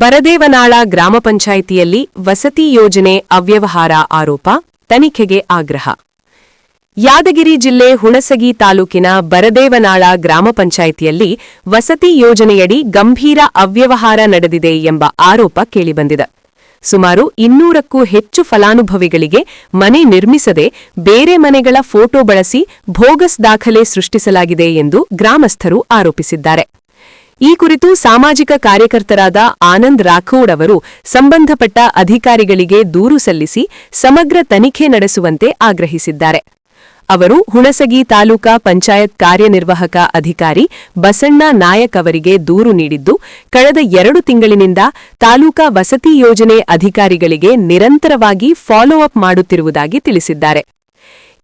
ಬರದೇವನಾಳ ಗ್ರಾಮ ಪಂಚಾಯಿತಿಯಲ್ಲಿ ವಸತಿ ಯೋಜನೆ ಅವ್ಯವಹಾರ ಆರೋಪ ತನಿಖೆಗೆ ಆಗ್ರಹ. ಯಾದಗಿರಿ ಜಿಲ್ಲೆ ಹುಣಸಗಿ ತಾಲೂಕಿನ ಬರದೇವನಾಳ ಗ್ರಾಮ ಪಂಚಾಯಿತಿಯಲ್ಲಿ ವಸತಿ ಯೋಜನೆಯಡಿ ಗಂಭೀರ ಅವ್ಯವಹಾರ ನಡೆದಿದೆ ಎಂಬ ಆರೋಪ ಕೇಳಿಬಂದಿದೆ. ಸುಮಾರು 200ಕ್ಕೂ ಹೆಚ್ಚು ಫಲಾನುಭವಿಗಳಿಗೆ ಮನೆ ನಿರ್ಮಿಸದೆ ಬೇರೆ ಮನೆಗಳ ಫೋಟೋ ಬಳಸಿ ಬೋಗಸ್ ದಾಖಲೆ ಸೃಷ್ಟಿಸಲಾಗಿದೆ ಎಂದು ಗ್ರಾಮಸ್ಥರು ಆರೋಪಿಸಿದ್ದಾರೆ. ಈ ಕುರಿತು ಸಾಮಾಜಿಕ ಕಾರ್ಯಕರ್ತರಾದ ಆನಂದ್ ರಾಠೋಡ್ ಅವರು ಸಂಬಂಧಪಟ್ಟ ಅಧಿಕಾರಿಗಳಿಗೆ ದೂರು ಸಲ್ಲಿಸಿ ಸಮಗ್ರ ತನಿಖೆ ನಡೆಸುವಂತೆ ಆಗ್ರಹಿಸಿದ್ದಾರೆ. ಅವರು ಹುಣಸಗಿ ತಾಲೂಕಾ ಪಂಚಾಯತ್ ಕಾರ್ಯನಿರ್ವಾಹಕ ಅಧಿಕಾರಿ ಬಸಣ್ಣ ನಾಯಕ್ ಅವರಿಗೆ ದೂರು ನೀಡಿದ್ದು, ಕಳೆದ 2 ತಿಂಗಳಿನಿಂದ ತಾಲೂಕಾ ವಸತಿ ಯೋಜನೆ ಅಧಿಕಾರಿಗಳಿಗೆ ನಿರಂತರವಾಗಿ ಫಾಲೋ ಅಪ್ ಮಾಡುತ್ತಿರುವುದಾಗಿ ತಿಳಿಸಿದ್ದಾರೆ.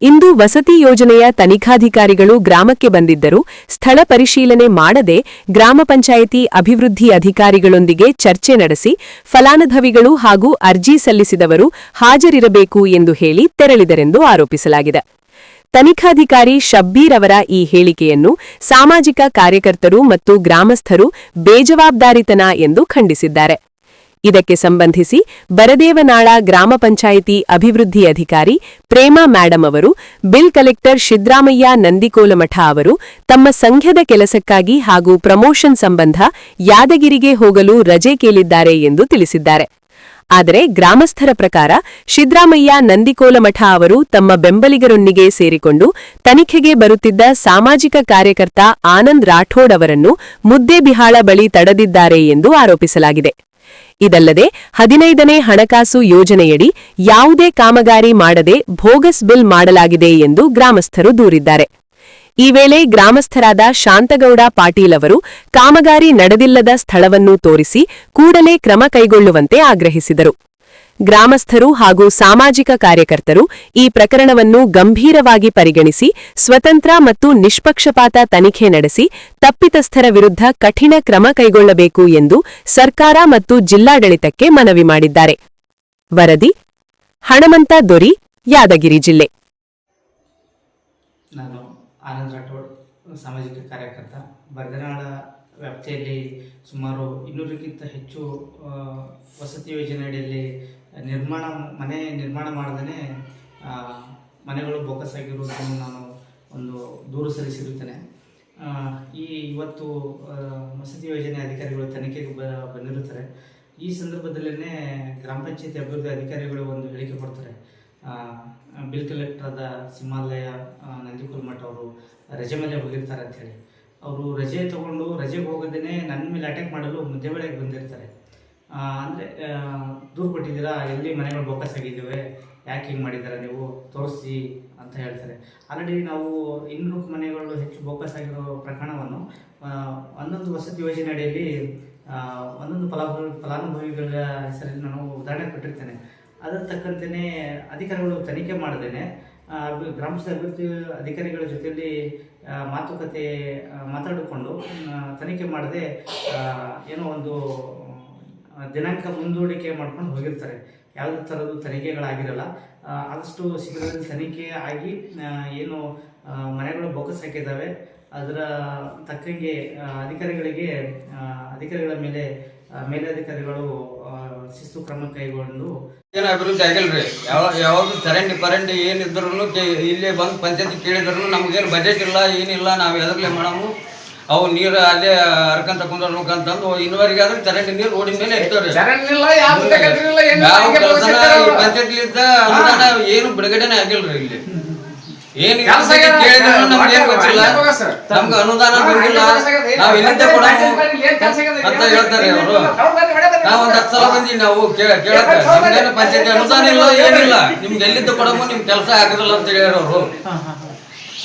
ಇಂದು ವಸತಿ ಯೋಜನೆಯ ತನಿಖಾಧಿಕಾರಿಗಳು ಗ್ರಾಮಕ್ಕೆ ಬಂದಿದ್ದರೂ ಸ್ಥಳ ಪರಿಶೀಲನೆ ಮಾಡದೆ ಗ್ರಾಮ ಪಂಚಾಯಿತಿ ಅಭಿವೃದ್ಧಿ ಅಧಿಕಾರಿಗಳೊಂದಿಗೆ ಚರ್ಚೆ ನಡೆಸಿ ಫಲಾನುಭವಿಗಳು ಹಾಗೂ ಅರ್ಜಿ ಸಲ್ಲಿಸಿದವರು ಹಾಜರಿರಬೇಕು ಎಂದು ಹೇಳಿ ತೆರಳಿದರೆಂದು ಆರೋಪಿಸಲಾಗಿದೆ. ತನಿಖಾಧಿಕಾರಿ ಶಬ್ಬೀರ್ ಅವರ ಈ ಹೇಳಿಕೆಯನ್ನು ಸಾಮಾಜಿಕ ಕಾರ್ಯಕರ್ತರು ಮತ್ತು ಗ್ರಾಮಸ್ಥರು ಬೇಜವಾಬ್ದಾರಿತನ ಎಂದು ಖಂಡಿಸಿದ್ದಾರೆ. ಇದಕ್ಕೆ ಸಂಬಂಧಿಸಿ ಬರದೇವನಾಳ ಗ್ರಾಮ ಪಂಚಾಯಿತಿ ಅಭಿವೃದ್ಧಿ ಅಧಿಕಾರಿ ಪ್ರೇಮಾ ಮೇಡಂ ಅವರು ಬಿಲ್ ಕಲೆಕ್ಟರ್ ಸಿದ್ದರಾಮಯ್ಯ ನಂದಿಕೋಲಮಠ ಅವರು ತಮ್ಮ ಸಂಘದ ಕೆಲಸಕ್ಕಾಗಿ ಹಾಗೂ ಪ್ರಮೋಷನ್ ಸಂಬಂಧ ಯಾದಗಿರಿಗೆ ಹೋಗಲು ರಜೆ ಕೇಳಿದ್ದಾರೆ ಎಂದು ತಿಳಿಸಿದ್ದಾರೆ. ಆದರೆ ಗ್ರಾಮಸ್ಥರ ಪ್ರಕಾರ ಸಿದ್ದರಾಮಯ್ಯ ನಂದಿಕೋಲಮಠ ಅವರು ತಮ್ಮ ಬೆಂಬಲಿಗರೊಂದಿಗೆ ಸೇರಿಕೊಂಡು ತನಿಖೆಗೆ ಬರುತ್ತಿದ್ದ ಸಾಮಾಜಿಕ ಕಾರ್ಯಕರ್ತ ಆನಂದ್ ರಾಠೋಡ್ ಅವರನ್ನು ಮುದ್ದೇಬಿಹಾಳ ಬಳಿ ತಡೆದಿದ್ದಾರೆ ಎಂದು ಆರೋಪಿಸಲಾಗಿದೆ. ಇದಲ್ಲದೆ 15ನೇ ಹಣಕಾಸು ಯೋಜನೆಯಡಿ ಯಾವುದೇ ಕಾಮಗಾರಿ ಮಾಡದೆ ಬೋಗಸ್ ಬಿಲ್ ಮಾಡಲಾಗಿದೆ ಎಂದು ಗ್ರಾಮಸ್ಥರು ದೂರಿದ್ದಾರೆ. ಈ ವೇಳೆ ಗ್ರಾಮಸ್ಥರಾದ ಶಾಂತಗೌಡ ಪಾಟೀಲ್ ಅವರು ಕಾಮಗಾರಿ ನಡೆದಿಲ್ಲದ ಸ್ಥಳವನ್ನು ತೋರಿಸಿ ಕೂಡಲೇ ಕ್ರಮ ಕೈಗೊಳ್ಳುವಂತೆ ಆಗ್ರಹಿಸಿದರು. ಗ್ರಾಮಸ್ಥರು ಹಾಗೂ ಸಾಮಾಜಿಕ ಕಾರ್ಯಕರ್ತರು ಈ ಪ್ರಕರಣವನ್ನು ಗಂಭೀರವಾಗಿ ಪರಿಗಣಿಸಿ ಸ್ವತಂತ್ರ ಮತ್ತು ನಿಷ್ಪಕ್ಷಪಾತ ತನಿಖೆ ನಡೆಸಿ ತಪ್ಪಿತಸ್ಥರ ವಿರುದ್ಧ ಕಠಿಣ ಕ್ರಮ ಕೈಗೊಳ್ಳಬೇಕು ಎಂದು ಸರ್ಕಾರ ಮತ್ತು ಜಿಲ್ಲಾಡಳಿತಕ್ಕೆ ಮನವಿ ಮಾಡಿದ್ದಾರೆ. ವರದಿ ಹಣಮಂತ ದೊರಿ, ಯಾದಗಿರಿ ಜಿಲ್ಲೆ. ನಾನು ಆನಂದ್ ರಾಠೋಡ್, ಸಾಮಾಜಿಕ ಕಾರ್ಯಕರ್ತ. ಬರದೇವನಾಳ ವ್ಯಾಪ್ತಿಯಲ್ಲಿ ಸುಮಾರು 200ಕ್ಕಿಂತ ಹೆಚ್ಚು ವಸತಿ ಯೋಜನೆಯಡಿಯಲ್ಲಿ ಮನೆ ನಿರ್ಮಾಣ ಮಾಡದೇ ಮನೆಗಳು ಬೋಕಸ್ ಆಗಿರುವುದನ್ನು ನಾನು ಒಂದು ದೂರು ಸಲ್ಲಿಸಿರುತ್ತೇನೆ. ಇವತ್ತು ವಸತಿ ಯೋಜನೆ ಅಧಿಕಾರಿಗಳು ತನಿಖೆಗೆ ಬಂದಿರುತ್ತಾರೆ. ಈ ಸಂದರ್ಭದಲ್ಲೇ ಗ್ರಾಮ ಪಂಚಾಯತಿ ಅಭಿವೃದ್ಧಿ ಅಧಿಕಾರಿಗಳು ಒಂದು ಹೇಳಿಕೆ ಕೊಡ್ತಾರೆ. ಬಿಲ್ ಕಲೆಕ್ಟರ್ ಆದ ಸಿಂಹಾಲಯ ನಂದಿಕೋಲಮಠ ಅವರು ರಜೆ ಮೇಲೆ ಹೋಗಿರ್ತಾರೆ ಅಂಥೇಳಿ. ಅವರು ರಜೆ ತಗೊಂಡು ರಜೆಗೆ ಹೋಗೋದೇ ನನ್ನ ಮೇಲೆ ಅಟ್ಯಾಕ್ ಮಾಡಲು ಮುದ್ದೇಬೇಳೆಗೆ ಬಂದಿರ್ತಾರೆ. ಅಂದರೆ ದೂರು ಕೊಟ್ಟಿದ್ದೀರಾ, ಎಲ್ಲಿ ಮನೆಗಳು ಬೋಕಸ್ ಆಗಿದ್ದೇವೆ, ಯಾಕೆ ಹಿಂಗೆ ಮಾಡಿದ್ದೀರಾ ನೀವು ತೋರಿಸಿ ಅಂತ ಹೇಳ್ತಾರೆ. ಆಲ್ರೆಡಿ ನಾವು 200 ಮನೆಗಳು ಹೆಚ್ಚು ಬೋಕಸ್ ಆಗಿರೋ ಪ್ರಕರಣವನ್ನು ಒಂದೊಂದು ವಸತಿ ಯೋಜನೆ ಅಡಿಯಲ್ಲಿ ಒಂದೊಂದು ಫಲಾನುಭವಿಗಳ ಹೆಸರಲ್ಲಿ ನಾನು ಉದಾಹರಣೆ ಕೊಟ್ಟಿರ್ತೇನೆ. ಅದರ ತಕ್ಕಂತೆಯೇ ಅಧಿಕಾರಿಗಳು ತನಿಖೆ ಮಾಡದೇನೆ ಗ್ರಾಮದ ಅಭಿವೃದ್ಧಿ ಅಧಿಕಾರಿಗಳ ಜೊತೆಯಲ್ಲಿ ಮಾತುಕತೆ ಮಾತಾಡಿಕೊಂಡು ತನಿಖೆ ಮಾಡದೆ ಏನೋ ಒಂದು ದಿನಾಂಕ ಮುಂದೂಡಿಕೆ ಮಾಡ್ಕೊಂಡು ಹೋಗಿರ್ತಾರೆ. ಯಾವುದೇ ಥರದ್ದು ತನಿಖೆಗಳಾಗಿರಲ್ಲ. ಆದಷ್ಟು ಶೀಘ್ರದಲ್ಲಿ ತನಿಖೆ ಆಗಿ ಏನು ಮನೆಗಳು ಬೋಕಸ್ ಹಾಕಿದ್ದಾವೆ ಅದರ ತಕ್ಕಂಗೆ ಅಧಿಕಾರಿಗಳ ಮೇಲೆ ಮೇಲಧಿಕಾರಿಗಳು ಶಿಸ್ತು ಕ್ರಮ ಕೈಗೊಂಡು ಏನು ಅಭಿವೃದ್ಧಿ ಆಗಿಲ್ರಿ. ಯಾವುದು ಚರಂಡಿ ಏನಿದ್ರು ಇಲ್ಲೇ ಬಂದು ಪಂಚಾಯತಿ ಕೇಳಿದ್ರು ನಮಗೇನು ಬಜೆಟ್ ಇಲ್ಲ, ಏನಿಲ್ಲ, ನಾವು ಎದರ್ಲೆ ಮಾಡವು ಅವು ನೀರು ಅಲ್ಲೇ ಹರ್ಕಂತ ಕುಂದ್ರಬೇಕಂತಂದು ಇನ್ನುವರೆಗೆ ಆದ್ರೆ ಚರಂಡಿ ನೀರು ರೋಡಿನ ಮೇಲೆ ಇರ್ತವ್ರಿ. ಪಂಚಾಯತ್ಲಿದ್ದ ಅನುದಾನ ಏನು ಬಿಡುಗಡೆನೇ ಆಗಿಲ್ರಿ. ಇಲ್ಲಿ ಏನು ಕೇಳಿದ್ರು ನಮ್ಗೇನು ಗೊತ್ತಿಲ್ಲ, ನಮ್ಗೆ ಅನುದಾನ ಬಂದಿಲ್ಲ, ನಾವು ಎಲ್ಲಿಂದ ಕೊಡ ಅಂತ ಹೇಳ್ತಾರೆ ಅವರು. ನಾವು ಒಂದು 10 ಸಲ ಬಂದೀವಿ, ನಾವು ಕೇಳಕ್ಕೆ ನಮ್ಗೇನು ಪಂಚಾಯತಿ ಅನುದಾನ ಇಲ್ಲ, ಏನಿಲ್ಲ, ನಿಮ್ಗೆ ಎಲ್ಲಿಂದ ಕೊಡಮು ನಿಮ್ ಕೆಲಸ ಆಗೋದಿಲ್ಲ ಅಂತ ಹೇಳಿರೋರು.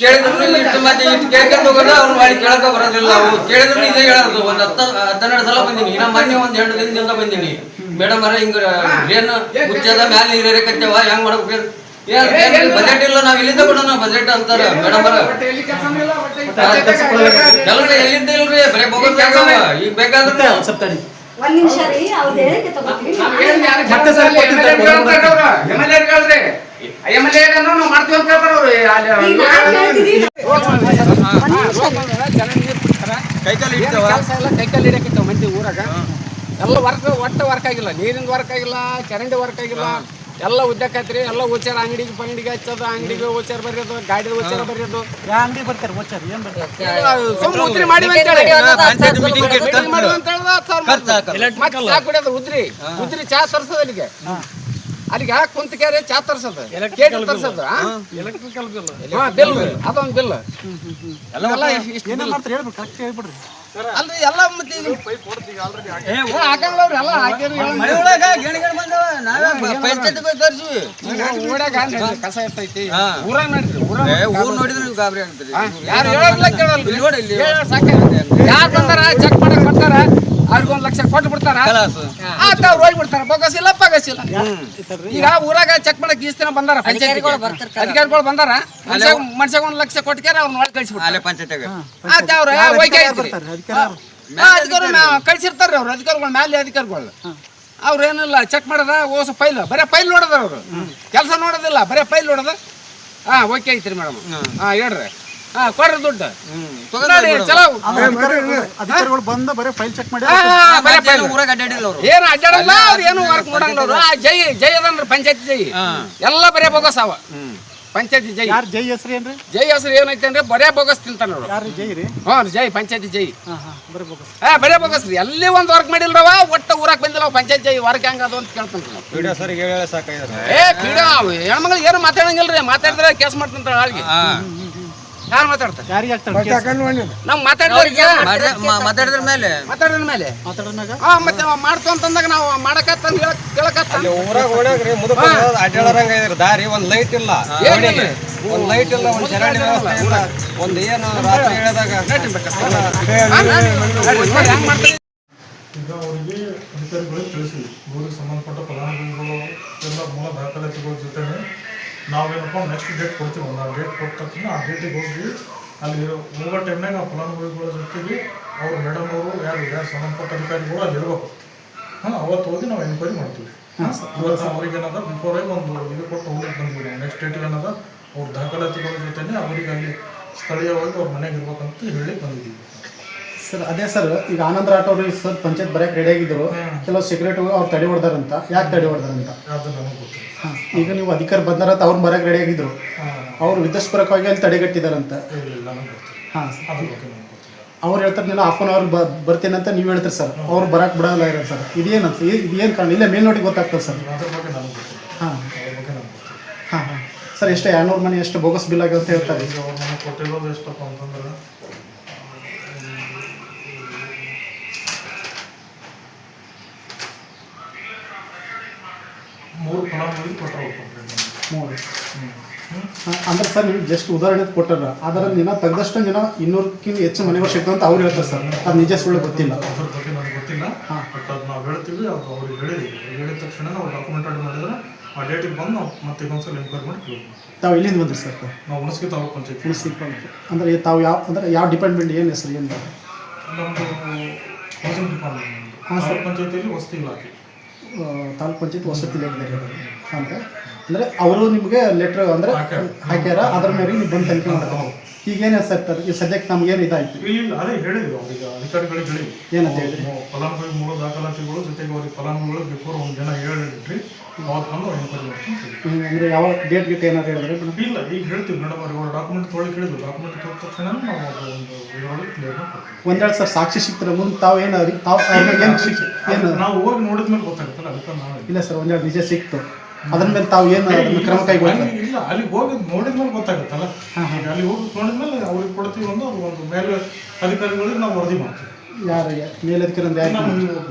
ಕೇಳಿದ್ರು ಇಷ್ಟು ಮತ್ತೆ ಇಷ್ಟು ಕೇಳ್ಕೊಂಡು ಹೋಗೋದು ಅವ್ರು ಮಾಡಿ ಕೇಳಕ್ಕೆ ಬರೋದಿಲ್ಲ. ನಾವು ಕೇಳಿದ್ರು ಇದೇ ಹೇಳೋದು. ಒಂದು 10-12 ಸಲ ಬಂದೀನಿ. ಇನ್ನ ಮೊನ್ನೆ ಒಂದು 2 ದಿನದಿಂದ ಬಂದೀನಿ. ಮೇಡಮ್ ಅರ ಹಿಂಗ ಏನು ಮುಚ್ಚದ ಮ್ಯಾಲ ನೀರು ಏರಕತ್ತೇವ, ಹೆಂಗ್ ಮಾಡ್ಬೇಕು, ಬಜೆಟ್ ಇಲ್ಲ, ನಾವ್ ಇಲ್ಲಿಂದ ಕೊಡೋಣ ಬಜೆಟ್ ಅಂತಾರ ಮೇಡಮ್ ಅರ. ಕೆಲಸ ಎಲ್ಲಿಂದ ಇಲ್ರಿ, ಬರೀ ಬೋಗಸ್ ಆಗ್ತಾವ. ಈಗ ಬೇಕಾದ್ರೆ ಒಂದ್ ನಿಮಿಷ ರೀ, ಅವ್ರು ಹೇಳಿಕೆ ತಗೋತೀವಿ. ಮಾಡ್ತೀವಿ ಅಂತ ಹೇಳ್ತಾರೆ ಅವರು. ಕೈಕಾಲು ಹಿಡಿತಾವ, ಕೈಕಾಲು ಹಿಡಿಯಕಿತ್ತಾವ ಮಂದಿ ಊರಾಗ. ಎಲ್ಲ ಒಟ್ಟು ವರ್ಕ್ ಆಗಿಲ್ಲ, ನೀರಿಂದ ವರ್ಕ್ ಆಗಿಲ್ಲ, ಚರಂಡಿ ವರ್ಕ್ ಆಗಿಲ್ಲ, ಎಲ್ಲ ಉದ್ದಕ್ಕೈತ್ರಿ. ಎಲ್ಲ ಓಚಾರ ಅಂಗಡಿಗೆ ಹಚ್ಚೋದು, ಅಂಗಡಿಗೆ ಓಚಾರ ಬರೆಯೋದು, ಗಾಡಿ ಓಚಾರ ಬರೆಯೋದು. ಅಂಗಡಿ ಬರ್ತಾರೆ ಓಚಾರ ಏನು ಸುಮ್ಮನೆ ಉದ್ರಿ ಮಾಡಿ ಚಾ ಕುಡಿಯೋದು, ಉದ್ರಿ ಚಾ ತರ್ಸೋದು ಅಲ್ಲಿಗೆ ಕುಂತ ಕ್ಯಾರೆ ಚಾ ತರ್ಸೋದು, ಕೇಟಲ್ ತರ್ಸೋದು, ಎಲೆಕ್ಟ್ರಿಕಲ್ ಬಿಲ್ ಬಿಲ್ ಅದೊಂದು ಬಿಲ್ ಏನೇ ಮಾಡ್ತಾರೆ ಹೇಳ್ಬಿಟ್ಟು ಕರೆಕ್ಟ್ ಹೇಳ್ಬಿಡ್ರಿ. ಅಲ್ರಿ ಎಲ್ಲ ಮತ್ತೆ ಹಾಕಂಗ್ಲವ್ರಿ ಎಲ್ಲ ಹಾಕಿರಿ ಕಸ ಇರ್ತೈತಿ ಊರಾಗ ನೋಡ್ರಿ, ಊರ್ ನೋಡಿದ್ರೆ ಗಾಬರಿ ಆಗ್ತದೆ. ಯಾರು ಹೇಳೋದಿಲ್ಲ ಕೇಳಲ್ರಿ. ಯಾರು ಬಂದಾರ ಚೆಕ್ ಮಾಡಕ್ ಬರ್ತಾರ, ಅವ್ರಿಗೆ 1 ಲಕ್ಷ ಕೊಟ್ಟು ಬಿಡ್ತಾರ, ಅವ್ರು ಹೋಗ್ಬಿಡ್ತಾರ. ಬಗಸಿಲ್ಲ ಪಗಸಿಲ್ಲ. ಈಗ ಊರಾಗ ಚೆಕ್ ಮಾಡಕ್ ಈಸ್ ದಿನ ಬಂದಾರ ಅಧಿಕಾರಿಗಳು ಬಂದಾರ, ಮನುಷ್ಯಾಗ 1 ಲಕ್ಷ ಕೊಟ್ಟ್ಯಾರ ಅವ್ರನ್ನ ಒಳಗೆ ಕಳಿಸ್ಬಿಡ್ತಾರೆ ಪಂಚಾಯತ್ಗೆ. ಅವ್ರ ಅಧಿಕಾರಿ ಕಳ್ಸಿರ್ತಾರ್ರಿ ಅವ್ರು ಅಧಿಕಾರಿಗಳು, ಮ್ಯಾಲೆ ಅಧಿಕಾರಿಗಳು. ಅವ್ರು ಏನಿಲ್ಲ ಚೆಕ್ ಮಾಡದ ಓಸ ಫೈಲ್, ಬರೇ ಫೈಲ್ ನೋಡದ, ಅವ್ರು ಕೆಲಸ ನೋಡೋದಿಲ್ಲ, ಬರೇ ಫೈಲ್ ನೋಡದ. ಓಕೆ ಐತ್ರಿ ಮೇಡಮ್, ಹೇಳ್ರಿ, ಕೊಡ್ರಿ ದುಡ್ಡು ಚಲೋ. ಅಧಿಕಾರಿಗಳು ಬಂದು ಬರೀ ಫೈಲ್ ಚೆಕ್ ಮಾಡಿ ಏನು ಅಡ್ಡಾಡಲ್ಲ, ಅವ್ರು ಏನು ವರ್ಕ್ ನೋಡಂಗಿಲ್ಲ. ಅವ್ರು ಜೈ ಅದನ್ರಿ ಪಂಚಾಯತಿ ಜೈ, ಎಲ್ಲ ಬರೇ ಬೋಗಸ್ ಅವ ಪಂಚಾಯತಿ ಜೈ. ಯಾರು ಜೈ ಹೆಸರು ಏನ್ರಿ? ಜೈ ಹೆಸರು ಏನೈತೆ ಅಂದ್ರೆ ಬರೇ ಬೋಗಸ್ ತಿಂತಾನ ಅವ್ರು. ಯಾರು ಜೈ ರೀ? ಜೈ ಪಂಚಾಯತಿ ಜೈ. ಬರೀ ಬೋಗಸ್. ಬರೇ ಬೋಗಸ್ ರೀ. ಎಲ್ಲಿ ಒಂದು ವರ್ಕ್ ಮಾಡಿಲ್ರವ, ಒಟ್ಟು ಊರಾಕ್ ಬಂದಿಲ್ಲ ಪಂಚಾಯತ್ ಜೈ ವರ್ಕ್ ಹೆಂಗ ಅದು ಅಂತ ಕೇಳ್ತಾನ. ಹೆಣ್ಮಗಳು ಏನು ಮಾತಾಡಂಗಿಲ್ರಿ, ಮಾತಾಡಿದ್ರೆ ಕೇಸ್ ಮಾಡ್ತಂತ ಆಳಿಗೆ. ಯಾರು ಮಾತಾಡ್ತಾರೆ? ಯಾರಿಗೆ ಆಗ್ತಾರೆ? ನಾವು ಮಾತಾಡಿದ್ರಿಗೆ ಮಾತಾಡಿದ್ರ ಮೇಲೆ ಮಾತಾಡಿದ್ಮ್ಯಾಗ ಮತ್ತೆ ಮಾಡ್ತು ಅಂತಂದಾಗ ನಾವು ಮಾಡಕತ್ತಂದ್ ಕೇಳಕತ್ತ ಅಡ್ಡಾಡಂಗ ದಾರಿ ಒಂದ್ ಲೈಟ್ ಇಲ್ಲ, ಒಂದ್ ಲೈಟ್ ಇಲ್ಲ, ಒಂದ್ ಚರಂಡಿ ವ್ಯವಸ್ಥೆ ಇಲ್ಲ, ಒಂದ್ ಏನು ರಾತ್ರಿ ಹೇಳಿದಾಗ ಹೆಂಗ್ ಮಾಡ್ತಾರೆ. ಈಗ ಅವರಿಗೆ ಅಧಿಕಾರಿಗಳಿಗೆ ತಿಳಿಸಿ ಊರಿಗೆ ಸಂಬಂಧಪಟ್ಟ ಫಲಾನುಭವಿಗಳು ಎಲ್ಲ ಮೂಲ ದಾಖಲಾತಿಗಳ ಜೊತೆ ನಾವೇನಪ್ಪ ನೆಕ್ಸ್ಟ್ ಡೇಟ್ ಕೊಡ್ತೀವಿ. ಒಂದು ಡೇಟ್ ಕೊಟ್ಟ ತಕ್ಷಣ ಆ ಡೇಟಿಗೆ ಹೋಗಿ ಅಲ್ಲಿ ಹೋಗೋ ಟೈಮ್ನಾಗ ಆ ಫಲಾನುಭವಿಗಳ ಜೊತೆಗೆ ಅವ್ರು ಮೇಡಮ್ ಅವರು ಯಾರು ಸಂಬಂಧಪಟ್ಟ ಅಧಿಕಾರಿಗಳು ಅಲ್ಲಿ ಇರಬೇಕು. ಅವತ್ತು ಹೋಗಿ ನಾವು ಎನ್ಕ್ವೈರಿ ಮಾಡ್ತೀವಿ. ಇವತ್ತು ಅವ್ರಿಗೆ ಏನದ ಬಿಫೋರ್ ಆಗಿ ಒಂದು ಇದು ಕೊಟ್ಟು ಹೋಗ್ಲಿಕ್ಕೆ ಬಂದ್ವಿ. ನಾವು ನೆಕ್ಸ್ಟ್ ಡೇಟಿಗೆ ಏನದ ಅವ್ರ ದಾಖಲಾತಿಗಳ ಜೊತೆ ಅವರಿಗೆ ಅಲ್ಲಿ ಸ್ಥಳೀಯವಾಗಿ ಅವ್ರ ಮನೆಗೆ ಇರ್ಬೇಕಂತ ಹೇಳಿ ಬಂದಿದ್ದೀವಿ ಸರ್. ಅದೇ ಸರ್, ಈಗ ಆನಂದ್ ರಾಠೋಡ್ ಸರ್ ಪಂಚಾಯತ್ ಬರೆಯಕ್ಕೆ ರೆಡಿ ಆಗಿದ್ರು, ಕೆಲವು ಸೆಕ್ರೆಟರಿ ಅವ್ರು ತಡೆ ಹೊಡೆದಾರಂತ. ಯಾಕೆ ತಡೆ ಹೊಡೆದಾರಂತ? ಅದು ನನಗೆ ಗೊತ್ತಿಲ್ಲ. ಈಗ ನೀವು ಅಧಿಕಾರಿ ಬಂದಾರಂತ ಅವ್ರು ಬರಕ್ಕೆ ರೆಡಿ ಆಗಿದ್ರು, ಅವ್ರು ವಿಧ್ವಸ್ಪರಕವಾಗಿ ಅಲ್ಲಿ ತಡೆಗಟ್ಟಿದಾರಂತ. ಅವ್ರು ಹೇಳ್ತಾರೆ ನೀನು ಹಾಫ್ ಅನ್ ಅವರ್ ಬರ್ತೀನಿ ಅಂತ ನೀವು ಹೇಳ್ತೀರಿ ಸರ್, ಅವ್ರು ಬರಕ್ಕೆ ಬಿಡಲ್ಲ ಇರೋದು ಸರ್. ಇದೇನಂತ ಇದೇನು ಕಾರಣ? ಇಲ್ಲೇ ಮೇಲ್ನೋಟಿಗೆ ಗೊತ್ತಾಗ್ತದೆ ಸರ್. ಹಾಂ ಹಾಂ ಹಾಂ ಸರ್. ಎಷ್ಟು 200 ಮನೆ ಎಷ್ಟು ಬೋಗಸ್ ಬಿಲ್ ಆಗಿ ಅಂತ ಹೇಳ್ತಾರೆ. ಈಗ ಅವ್ರು ನಮಗೆ ಕೊಟ್ಟಿರೋದು ಎಷ್ಟಪ್ಪ ಅಂತಂದ್ರೆ 3 ಫಲಾನುಭವಿಗೆ ಕೊಟ್ಟರು. 3 ಅಂದ್ರೆ ಸರ್ ನೀವು ಜಸ್ಟ್ ಉದಾಹರಣೆ ಕೊಟ್ಟಾರ, ಅದರ ದಿನ ತೆಗೆದಷ್ಟು ದಿನ 200ಕ್ಕಿಂತ ಹೆಚ್ಚು ಮನೆಗಳು ಸಿಗ್ತವೆ ಅಂತ ಅವ್ರು ಹೇಳ್ತಾರೆ ಸರ್. ಅದು ನಿಜ ಸುಳ್ಳು ಗೊತ್ತಿಲ್ಲ. ಅದ್ರ ಬಗ್ಗೆ ನನಗೆ ಗೊತ್ತಿಲ್ಲ. ಬಟ್ ಅದು ನಾವು ಹೇಳ್ತೀವಿ, ಅದು ಅವ್ರಿಗೆ ಹೇಳಿದ ತಕ್ಷಣ ನಾವು ಡಾಕ್ಯುಮೆಂಟ್ ರೆಡಿ ಮಾಡಿದ್ರೆ ಆ ಡೇಟಿಗೆ ಬಂದು ನಾವು ಮತ್ತೆ ಇನ್ನೊಂದ್ಸಲ ಎನ್ಕ್ವೈರಿ ಮಾಡಿ ಕ್ಲೋಸ್ ಮಾಡ್ತೀವಿ. ತಾವು ಎಲ್ಲಿಂದ ಬಂದ್ರಿ ಸರ್? ನಾವು ಹುಣಸಗಿ ತಾಲೂಕು ಪಂಚಾಯತ್. ಹುಣಸಗಿ ಅಂದರೆ ತಾವು ಯಾವ ಡಿಪಾರ್ಟ್ಮೆಂಟ್ ಏನು ಹೆಸರು ಏನು? ನಮ್ಮದು ಹೌಸಿಂಗ್ ಡಿಪಾರ್ಟ್ಮೆಂಟ್. ತಾಲೂಕು ಪಂಚಾಯತಿಯಲ್ಲಿ ವಸತಿ ಇಲಾಖೆ. ತಾಲೂಕು ಪಂಚಾಯತ್ ವಸತಿ ಇಲಾಖೆ ಅಂದರೆ ಅವರು ನಿಮಗೆ ಲೆಟ್ರ್ ಅಂದರೆ ಹಾಕ್ಯಾರ, ಅದ್ರ ಮೇಲೆ ನೀವು ಬಂದು ತನಿಖೆ ಮಾಡ್ತಾರೆ. ಈಗೇನು ಸರ್ ಈ ಸದ್ಯಕ್ಕೆ ನಮ್ಗೇನು ಇದಾಯ್ತು? ಇಲ್ಲ, ಅದೇ ಹೇಳಿದ್ರು ಅವ್ರಿಗೆ, ಅಧಿಕಾರಿಗಳಿಗೆ ಹೇಳಿದ್ವಿ. ಏನಂತ ಹೇಳಿದ್ರಿ? ಫಲಾನುಭವಿ ಮೂಲ ದಾಖಲಾತಿಗಳು ಜೊತೆಗೆ ಅವ್ರಿಗೆ ಫಲಾನುಭವಿಗಳು ಬಿಫೋರ್ ಒಂದು ದಿನ ಹೇಳಿಟ್ರಿ, ಅವತ್ತು ಬಂದು ಎನ್ಕ್ವೈರಿ ಮಾಡ್ತೀವಿ. ಅಂದರೆ ಯಾವ ಡೇಟ್ ಗೀಟ್ ಏನಾದ್ರು ಹೇಳಿದ್ರೆ? ಇಲ್ಲ, ಈಗ ಹೇಳ್ತೀವಿ ಮೇಡಮ್ ಅವ್ರಿಗೆ. ಅವ್ರು ಡಾಕ್ಯುಮೆಂಟ್ ತೊಗೊಳಕ್ಕೆ ಹೇಳಿದ್ರು. ಡಾಕ್ಯುಮೆಂಟ್ ತೊಗೊಂಡ ತಕ್ಷಣ ನಾವು ಒಂದು ಇದರೊಳಗೆ ಕ್ಲಿಯರ್ ಮಾಡ್ತೀವಿ. ಒಂದೆರಡು ಸರ್ ಸಾಕ್ಷಿ ಸಿಗ್ತಾರೆ ಮುಂದೆ ತಾವು ಏನು ತಾವು ಏನು ಶಿಕ್ಷೆ ಏನು ನಾವು ಹೋಗಿ ನೋಡಿದ್ಮೇಲೆ ಗೊತ್ತಾಗುತ್ತಲ್ಲ, ಅದಕ್ಕೆ ನಾವು ಇಲ್ಲ ಸರ್ ಒಂದೆರಡು ನಿಜ ಸಿಕ್ತು, ಅದ್ರ ಮೇಲೆ ತಾವು ಏನು ಕ್ರಮ ಕೈಗೊಳ್ತಾರೆ? ಇಲ್ಲ, ಅಲ್ಲಿ ಹೋಗಿ ನೋಡಿದ್ಮೇಲೆ ಗೊತ್ತಾಗುತ್ತಲ್ಲ. ಈಗ ಅಲ್ಲಿ ಹೋಗಿ ನೋಡಿದ್ಮೇಲೆ ಅವ್ರಿಗೆ ಕೊಡ್ತೀವಿ, ಅದು ಒಂದು ಮೇಲೆ ಅಧಿಕಾರಿಗಳಿಗೆ ನಾವು ವರದಿ ಮಾಡ್ತೀವಿ. ಯಾರಿಗೆ ಮೇಲಧಿಕಾರಿ ಅಂದ್ರೆ ಯಾರು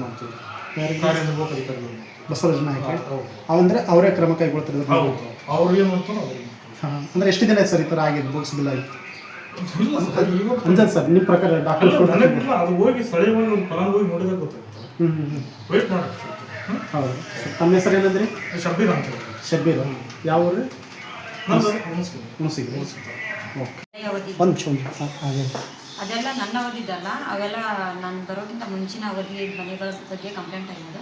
ಮಾಡ್ತೀವಿ? ಯಾರಿಗೆ? ಕಾರ್ಯನಿರ್ವಾಹಕ ಅಧಿಕಾರಿಗಳು ಬಸವರಾಜ ನಾಯಕ. ಅವಂದ್ರೆ ಅವರೇ ಕ್ರಮ ಕೈಗೊಳ್ತಾರೆ. ಅವ್ರು ಏನು ಮಾಡ್ತಾರೋ ಅವ್ರಿಗೆ. ಹಾಂ, ಅಂದರೆ ಎಷ್ಟು ದಿನ ಸರ್ ಈ ಥರ ಆಗಿದೆ ಬೋಕ್ಸ್ ಬಿಲ್ ಆಗಿ? ಇಲ್ಲ ಅಂಜಲ್ ಸರ್ ನಿಮ್ಮ ಪ್ರಕಾರ ಡಾಕ್ಯುಮೆಂಟ್ ನನಗಿಲ್ಲ, ಅದು ಹೋಗಿ ಸ್ಥಳೀಯವಾಗಿ ಒಂದು ಫಲಾನುಭವಿ ನೋಡಿದಾಗ ಗೊತ್ತಾಗುತ್ತೆ. ವೇಟ್ ಮಾಡಿ. ಹೌದು. ತಮ್ಮ ಹೆಸರು ಏನಂದ್ರಿ? ಶಬ್ಬೀರ್ ಅಂತ. ಶಬ್ಬೀರ್. ಯಾವ ಊರು? ಹುಣಸಗಿ. ಓಕೆ, ಒಂದು ನಿಮಿಷ. ಹಾಗೆ ಅದೆಲ್ಲ ನನ್ನ ಅವಧಿದ್ದಲ್ಲ, ಅವೆಲ್ಲ ನಾನು ಬರೋಕ್ಕಿಂತ ಮುಂಚಿನ ಅವಧಿ ಮನೆಗಳ ಬಗ್ಗೆ ಕಂಪ್ಲೇಂಟ್ ಆಗಿದ್ದು.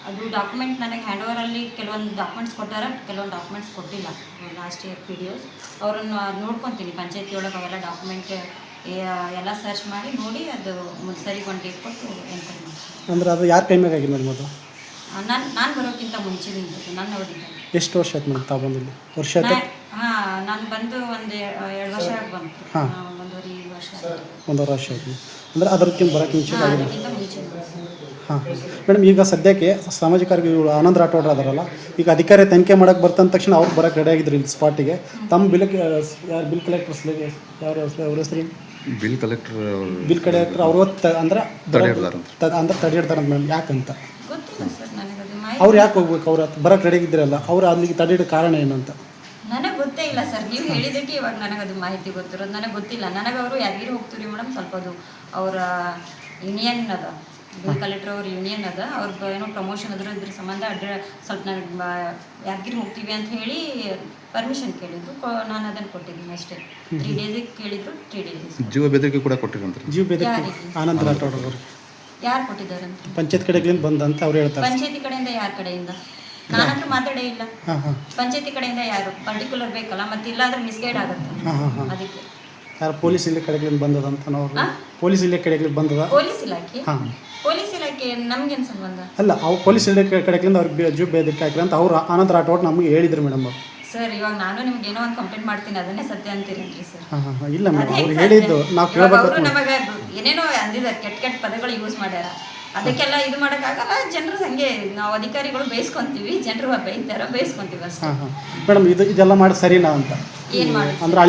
ಅದು ಡಾಕ್ಯುಮೆಂಟ್ ನನಗೆ ಹ್ಯಾಂಡ್ ಓವರಲ್ಲಿ ಕೆಲವೊಂದು ಡಾಕ್ಯುಮೆಂಟ್ಸ್ ಕೊಟ್ಟಾರೆ, ಕೆಲವೊಂದು ಡಾಕ್ಯುಮೆಂಟ್ಸ್ ಕೊಟ್ಟಿಲ್ಲ. ಲಾಸ್ಟ್ ಇಯರ್ PDOs ಅವ್ರನ್ನ ನೋಡ್ಕೊತೀನಿ ಪಂಚಾಯತಿ ಒಳಗೆ. ಅವೆಲ್ಲ ಡಾಕ್ಯುಮೆಂಟ್ ಎಲ್ಲ ಸರ್ಚ್ ಮಾಡಿ ನೋಡಿ ಅದು ಸರಿಗೆ ಒಂದು ಡೇಟ್ ಕೊಟ್ಟು ಎನ್ಕ್ವೈರಿ ಮಾಡ್ತೀನಿ. ಅಂದ್ರೆ ಅದು ಯಾರ ಕೈ ಮ್ಯಾಗ ಆಗಿದೆ ಮೇಡಮ್ ಅದು? ನಾನು ಬರೋಕ್ಕಿಂತ ಮುಂಚೆದಿಂದ ನನ್ನ ಅವಧಿಗೆ. ಎಷ್ಟು ವರ್ಷ ಆಯ್ತು ಮೇಡಮ್ ತಾವು ಬಂದಿಲ್ಲಿ? ವರ್ಷ ಆಯ್ತು? ಹಾಂ, ನಾನು ಬಂದು ಒಂದು 2 ವರ್ಷ ಆಗಿ ಬಂತು. ಹಾಂ. 1.5 ವರ್ಷ. 1.5 ವರ್ಷ ಆಯ್ತು. ಅಂದರೆ ಅದಕ್ಕಿಂತ ಬರೋಕ್ಕೆ ಮುಂಚೆ ಆಗಿದೆ? ಅದಕ್ಕಿಂತ ಮುಂಚೆ. ಹಾಂ ಮೇಡಮ್, ಈಗ ಸದ್ಯಕ್ಕೆ ಸಾಮಾಜಿಕ ಕಾರ್ಯಗಳು ಆನಂದ್ ರಾಠೋಡ್ ಅದಾರಲ್ಲ, ಈಗ ಅಧಿಕಾರಿ ತನಿಖೆ ಮಾಡೋಕ್ಕೆ ಬರ್ತಂದ ತಕ್ಷಣ ಅವ್ರು ಬರೋಕ್ಕೆ ರೆಡಿ ಆಗಿದ್ರು ಇಲ್ಲಿ ಸ್ಪಾಟಿಗೆ. ತಮ್ಮ ಯಾರು ಬಿಲ್ ಕಲೆಕ್ಟರ್ಸ್ ಯಾರು ಅವ್ರ ಹೆಸರು? ಬಿಲ್ ಕಲೆಕ್ಟರ್ ಅವರು ಅಂದ್ರೆ ತಡೆಯಿಡ್ತಾರಂತ ಮೇಡಮ್. ಯಾಕಂತ ಗೊತ್ತಿಲ್ಲ ಸರ್ ನನಗೆ ಅದು ಅವ್ರು ಯಾಕೆ ಹೋಗ್ಬೇಕು? ಅವ್ರು ಬರೋಕ್ಕೆ ರೆಡಿ ಆಗಿದ್ರಲ್ಲ, ಅವ್ರು ಅಲ್ಲಿಗೆ ತಡೆಯಿಡೋ ಕಾರಣ ಏನಂತ ನನಗೆ ಗೊತ್ತೇ ಇಲ್ಲ ಸರ್. ನೀವು ಹೇಳಿದ್ದಕ್ಕೆ ಇವಾಗ ನನಗದು ಮಾಹಿತಿ ಗೊತ್ತಿರೋದು. ನನಗೆ ಗೊತ್ತಿಲ್ಲ. ನನಗೆ ಅವರು ಯಾದಗಿರಿ ಹೋಗ್ತೀರಿ ಮೇಡಮ್, ಸ್ವಲ್ಪ ಅದು ಅವರ ಯೂನಿಯನ್ ಅದ, ಬಿಲ್ ಕಲೆಕ್ಟರ್ ಅವ್ರ ಯೂನಿಯನ್ ಅದ, ಅವ್ರ ಏನೋ ಪ್ರಮೋಷನ್ ಇದ್ರ ಸಂಬಂಧ ಸ್ವಲ್ಪ ನನಗೆ ಯಾದಗಿರಿ ಹೋಗ್ತೀವಿ ಅಂತ ಹೇಳಿ ಪರ್ಮಿಷನ್ ಕೇಳಿದ್ರು. ನಾನು ಅದನ್ನು ಕೊಟ್ಟಿದ್ದೀನಿ ಅಷ್ಟೇ. 3 ಡೇಸಿಗೆ ಕೇಳಿದ್ರು, 3 ಡೇಸ್. ಜೀವ ಬೆದರಿಕೆ ಕೂಡ ಕೊಟ್ಟಿರಂತ. ಜೀವ ಬೆದರಿಕೆ ಆನಂದ್ ರಾಠೋಡ್ ಅವರು ಯಾರು ಕೊಟ್ಟಿದ್ದಾರಂತ? ಪಂಚಾಯತ್ ಕಡೆಗಳಿಂದ ಬಂದಂತ ಅವ್ರು ಹೇಳ್ತಾರೆ. ಪಂಚಾಯತಿ ಕಡೆಯಿಂದ ಯಾರ ಕಡೆಯಿಂದ? ನಾನಂತೂ ಮಾತಾಡೇ ಇಲ್ಲ. ಪಂಚಾಯತಿ ಕಡೆಯಿಂದ ಯಾರು ಪರ್ಟಿಕ್ಯುಲರ್ ಬೇಕಲ್ಲ, ಮತ್ತೆ ಇಲ್ಲಾಂದ್ರೆ ಮಿಸ್ಗೈಡ್ ಆಗುತ್ತೆ. ಅದಕ್ಕೆ ಯಾರು ಪೊಲೀಸ್ ಇಲಾಖೆ ಕಡೆಗಳಿಂದ ಬಂದದಂತ ನಾವು ಪೊಲೀಸ್ ಇಲಾಖೆ ಕಡೆಗಳಿಂದ ಬಂದದ. ಪೊಲೀಸ್ ಇಲಾಖೆ? ಪೊಲೀಸ್ ಇಲಾಖೆ ನಮ್ಗೇನು ಸಂಬಂಧ? ಅಲ್ಲ, ಅವ್ರು ಪೊಲೀಸ್ ಇಲಾಖೆ ಕಡೆಗಳಿಂದ ಅವ್ರಿಗೆ ಜೀವ ಬೆದರಿಕೆ ಹಾಕಿಲ್ಲ ಅಂತ ಅವ್ರು ಆನಂದ್ ರಾಠೋಡ್ ನಮಗೆ ಹೇಳಿದ್ರು ಮೇಡಮ್ ಅವರು. ಸರ್, ಇವಾಗ ನಾನು ನಿಮ್ಗೆ ಏನೋ ಒಂದು ಕಂಪ್ಲೇಂಟ್ ಮಾಡ್ತೀನಿ, ಅದನ್ನೇ ಸತ್ಯ ಅಂತೀರೇನ್ರಿ ಸರ್? ಇಲ್ಲ ಮೇಡಮ್, ಅವ್ರು ಹೇಳಿದ್ದು ನಾವು ಕೇಳಬೇಕು. ಅವರು ನಮಗೆ ಏನೇನೋ ಅಂದಿದ್ದಾರೆ, ಕೆಟ್ಟ ಪದಗಳು ಯೂಸ್ ಮಾಡ್ಯಾರ. ಅದಕ್ಕೆಲ್ಲ ಇದು ಮಾಡೋಕ್ಕಾಗಲ್ಲ. ಜನರು ಹಂಗೆ, ನಾವು ಅಧಿಕಾರಿಗಳು ಬೇಯಿಸ್ಕೊಂತೀವಿ, ಜನರು ಬೇಯಿಸ್ಕೊಂತೀವಿ ಅಷ್ಟೇ. ಮೇಡಮ್, ಇದೆಲ್ಲ ಮಾಡಿ ಸರಿನಾ ಅಂತ? ಏನು ಮಾಡಿ ಅಂದ್ರೆ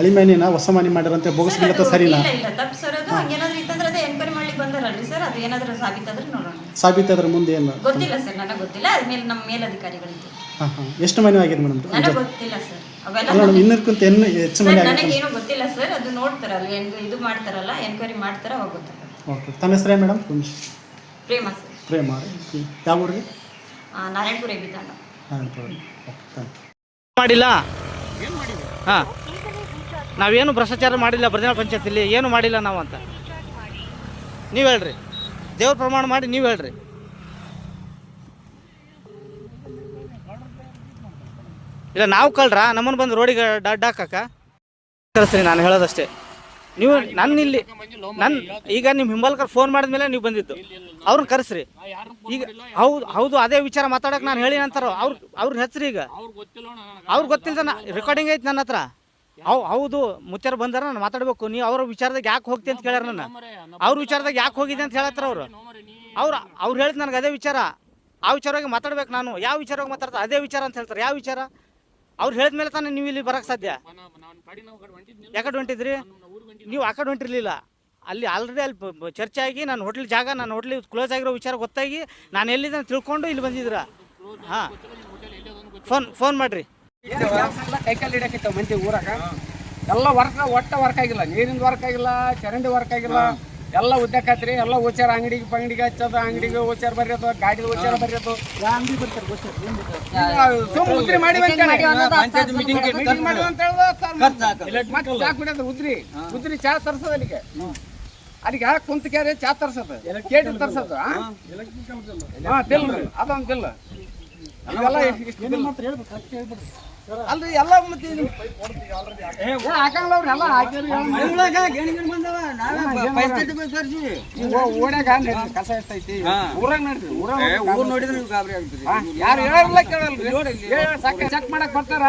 ಅಳಿಮೇನಿನ ಹೊಸ ಮನೆ ಮಾಡಿರಂತೆ ಬೋಗಸ್ಬಿಲ್ಲತ್ತ ಸರಿನಾ? ಇಲ್ಲ ತಪ್ಪು ಸರ್. ಅದು ಹಂಗೇನಾದ್ರು ಇತ್ತಂದ್ರೆ ಅದೇ ಎನ್ಕ್ವೈರಿ ಮಾಡ್ಲಿಕ್ಕೆ ಬಂದಾರಲ್ರಿ ಸರ್. ಅದು ಏನಾದರೂ ಸಾಬೀತಾದ್ರೆ ನೋಡೋಣ. ಸಾಬೀತಾದ್ರೆ ಮುಂದೆ ಏನು ಗೊತ್ತಿಲ್ಲ ಸರ್, ನನಗೆ ಗೊತ್ತಿಲ್ಲ. ಅದ್ಮೇಲೆ ನಮ್ಮ ಮೇಲಧಿಕಾರಿಗಳಿದ್ದು. ಎಷ್ಟು ಮನೆ ಆಗಿದೆ ಮೇಡಮ್? ನನಗೆ ಗೊತ್ತಿಲ್ಲ ಸರ್. ಅವೆಲ್ಲ ಇನ್ನರ್ಕಿಂತ ಹೆಚ್ಚು ಮನೆ ಆಗಿದೆ. ನನಗೇನು ಗೊತ್ತಿಲ್ಲ ಸರ್. ಅದು ನೋಡ್ತಾರಲ್ಲ, ಇದು ಮಾಡ್ತಾರಲ್ಲ, ಎನ್ಕ್ವೈರಿ ಮಾಡ್ತಾರ, ಅವಾಗ ಗೊತ್ತಾಗುತ್ತೆ. ಓಕೆ, ತಮ್ಮ ಹೆಸರೇ ಮೇಡಮ್? ಪ್ರೇಮ ಸರ್. ಪ್ರೇಮ, ಯಾವ ಊರಿಗೆ? ನಾರಾಯಣಪುರ ಬಿದ್ದಾಂಡ. ಮಾಡಿಲ್ಲ. ಹಾಂ, ನಾವೇನು ಭ್ರಷ್ಟಾಚಾರ ಮಾಡಿಲ್ಲ ಬರ್ದಿನ ಪಂಚಾಯತಿಲಿ, ಏನು ಮಾಡಿಲ್ಲ ನಾವು ಅಂತ ನೀವು ಹೇಳ್ರಿ. ದೇವ್ರ ಪ್ರಮಾಣ ಮಾಡಿ ನೀವು ಹೇಳ್ರಿ. ಇಲ್ಲ ನಾವು ಕಳ್ರ ನಮ್ಮನ್ನು ಬಂದು ರೋಡಿಗೆ ಹಾಕಕ್ಕ ಕಳಿಸ್ರಿ. ನಾನು ಹೇಳೋದಷ್ಟೇ. ನೀವು ಇಲ್ಲಿ ಈಗ ನಿಮ್ಮ ಹಿಂಬಾಲಕರು ಫೋನ್ ಮಾಡಿದ್ಮೇಲೆ ನೀವು ಬಂದಿದ್ದು, ಅವ್ರನ್ನ ಕರೆಸ್ರಿ. ಈಗ ಹೌದು ಅದೇ ವಿಚಾರ ಮಾತಾಡೋಕೆ ನಾನು ಹೇಳಿ ನಂತರ ಅವ್ರ ಹೆಸರು ಈಗ ಅವ್ರಿಗೆ ಗೊತ್ತಿಲ್ಲ. ರೆಕಾರ್ಡಿಂಗ್ ಐತೆ ನನ್ನ ಹತ್ರ. ಹೌದು ಮುಚ್ಚಾರ ಬಂದಾರ, ನಾನು ಮಾತಾಡ್ಬೇಕು. ನೀವು ಅವ್ರ ವಿಚಾರದಾಗ ಯಾಕೆ ಹೋಗ್ತಿ ಅಂತ ಕೇಳ್ಯಾರ. ನನ್ನ ಅವ್ರ ವಿಚಾರದಾಗ ಯಾಕೆ ಹೋಗಿದೆ ಅಂತ ಹೇಳತ್ತಾರ ಅವ್ರು ಹೇಳಿದ್ ನನಗೆ ಅದೇ ವಿಚಾರ. ಆ ವಿಚಾರವಾಗಿ ಮಾತಾಡ್ಬೇಕು ನಾನು. ಯಾವ ವಿಚಾರವಾಗಿ ಮಾತಾಡ್ತಾರೆ ಅದೇ ವಿಚಾರ ಅಂತ ಹೇಳ್ತಾರೆ. ಯಾವ ವಿಚಾರ ಅವ್ರು ಹೇಳಿದ್ಮೇಲೆ ತಾನೇ ನೀವು ಇಲ್ಲಿ ಬರಕ್ಕೆ ಸಾಧ್ಯ. ಯಾಕಡೆ ಹೊಂಟಿದ್ರಿ ನೀವು? ಆ ಕಡೆ ಹೊಂಟಿರ್ಲಿಲ್ಲ. ಅಲ್ಲಿ ಆಲ್ರೆಡಿ ಅಲ್ಲಿ ಚರ್ಚೆ ಆಗಿ ನಾನು ಹೋಟ್ಲ್ ಕ್ಲೋಸ್ ಆಗಿರೋ ವಿಚಾರ ಗೊತ್ತಾಗಿ ನಾನು ಎಲ್ಲಿದ್ದ ತಿಳ್ಕೊಂಡು ಇಲ್ಲಿ ಬಂದಿದ್ದೀರ. ಹಾಂ, ಫೋನ್ ಮಾಡಿರಿ. ಕೈಕಾಲು ಹಿಡಕೈತೆ ಮಂದಿ ಊರಾಗ ಎಲ್ಲ ವರ್ಕ್ ಆಗಿಲ್ಲ. ನೀರಿಂದ ವರ್ಕ್ ಆಗಿಲ್ಲ, ಚರಂಡಿ ವರ್ಕ್ ಆಗಿಲ್ಲ. ಎಲ್ಲ ಉದ್ದಕ್ಕಾತ್ರಿ. ಎಲ್ಲ ಓಚಾರ ಅಂಗಡಿಗೆ ಹಚ್ಚೋದು, ಅಂಗಡಿಗೆ ಓಚಾರ ಬರೆಯೋದು, ಗಾಡಿ ಓಚಾರ ಬರೆಯೋದು. ಉದ್ರಿ ಮಾಡಿ ಉದ್ರಿ ಚಾ ತರ್ಸೋದು ಅಲ್ಲಿಗೆ ಕುಂತ ಕ್ಯಾರೆ ಚಾ ತರ್ಸೋದು, ಕೇಟಿ ತರ್ಸೋದು. ಅದೊಂದು ಬಿಲ್. ಅಲ್ರಿ ಎಲ್ಲ ಮತ್ತೆ ಹಾಕಂಗ್ಲ ಅವ್ರೆಲ್ಲ ಓಡ್ಯಾಗ ಕಸ ಎಷ್ಟೈತಿ ಊರಾಗ ನಡ್ರಿ. ಊರ್ ನೋಡಿದ್ರೆ ಯಾರು ಹೇಳಲ್ಲ ಕೇಳಲ್ರಿ. ಚೆಕ್ ಮಾಡಕ್ ಬರ್ತಾರ,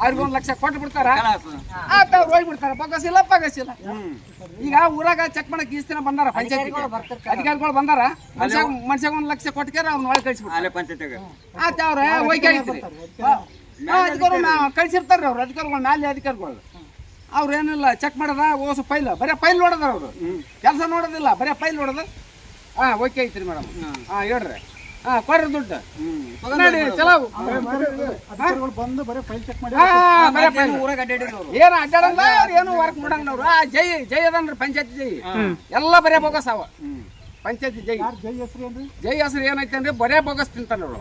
ಅವ್ರಿಗೆ 1 ಲಕ್ಷ ಕೊಟ್ಟು ಬಿಡ್ತಾರ, ಆತ ಹೋಗ್ಬಿಡ್ತಾರ. ಪಗಸಿಲ್ಲ. ಈಗ ಊರಾಗ ಚೆಕ್ ಮಾಡಕ್ ಇಷ್ಟ ದಿನ ಬಂದಾರ ಪಂಚಾಯತ್ ಅಧಿಕಾರಿಗಳು ಬಂದಾರ. ಮನುಷ್ಯಾಗ 1 ಲಕ್ಷ ಕೊಟ್ಟಾರ, ಅವ್ನ ಒಳಗೆ ಕಳಿಸ್ಬಿಡ್ತಾರೆ. ಆತ ಅವ್ರ ಹೋಗಿ ಕಳ್ಸಿರ್ತಾರ್ರಿ ಅವ್ರು ಅಧಿಕಾರಿಗಳು. ಮ್ಯಾಲೆ ಅಧಿಕಾರಿಗಳು ಅವ್ರು ಏನಿಲ್ಲ ಚೆಕ್ ಮಾಡದ ಓಸ ಫೈಲ್, ಬರೀ ಫೈಲ್ ನೋಡದ. ಅವ್ರು ಕೆಲಸ ನೋಡೋದಿಲ್ಲ, ಬರೀ ಫೈಲ್ ನೋಡೋದು. ಓಕೆ ಐತ್ರಿ ಮೇಡಮ್. ಹೇಳ್ರಿ. ಕೊಡ್ರಿ ದುಡ್ಡು ಚಲೋ. ಏನು ಅಡ್ಡಾಡಲ್ಲ ಅವ್ರು, ಏನು ವರ್ಕ್ ಮಾಡಂಗ ಅವ್ರು. ಜೈ ಅದನ್ರಿ ಪಂಚಾಯತಿ ಜೈ. ಎಲ್ಲ ಬರೇ ಬೋಗಸ್ ಅವ ಪಂಚಾಯತಿ ಜೈ. ಜೈ ಹೆಸರು ಏನೈತೆ ಅಂದ್ರೆ ಬರೇ ಬೋಗಸ್ ತಿಂತಾನ ಅವ್ರು.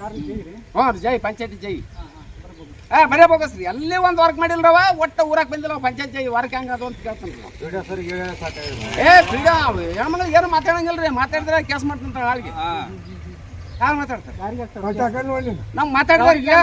ಹ್ಞೂ, ಜೈ ಪಂಚಾಯತಿ ಜೈ. ಬರೇ ಬೋಗಸ್ರಿ. ಅಲ್ಲೇ ಒಂದು ವರ್ಕ್ ಮಾಡಿಲ್ರವ, ಒಟ್ಟ ಊರಾಗ ಬಂದಿಲ್ಲ ಪಂಚಾಯತ್ ಜೈ. ವರ್ಕ್ ಹೆಂಗ ಅದು ಅಂತ ಕೇಳ್ತಾನೆ. ಏನು ಮಾತಾಡಂಗಿಲ್ರಿ. ಮಾತಾಡಿದ್ರೆ ಕೇಸ್ ಮಾಡ್ತಂತ ಆಳಿಗೆ. ಯಾರು ಮಾತಾಡ್ತಾರೆ? ನಾವು ಮಾತಾಡಿದವ್ರಿಗೆ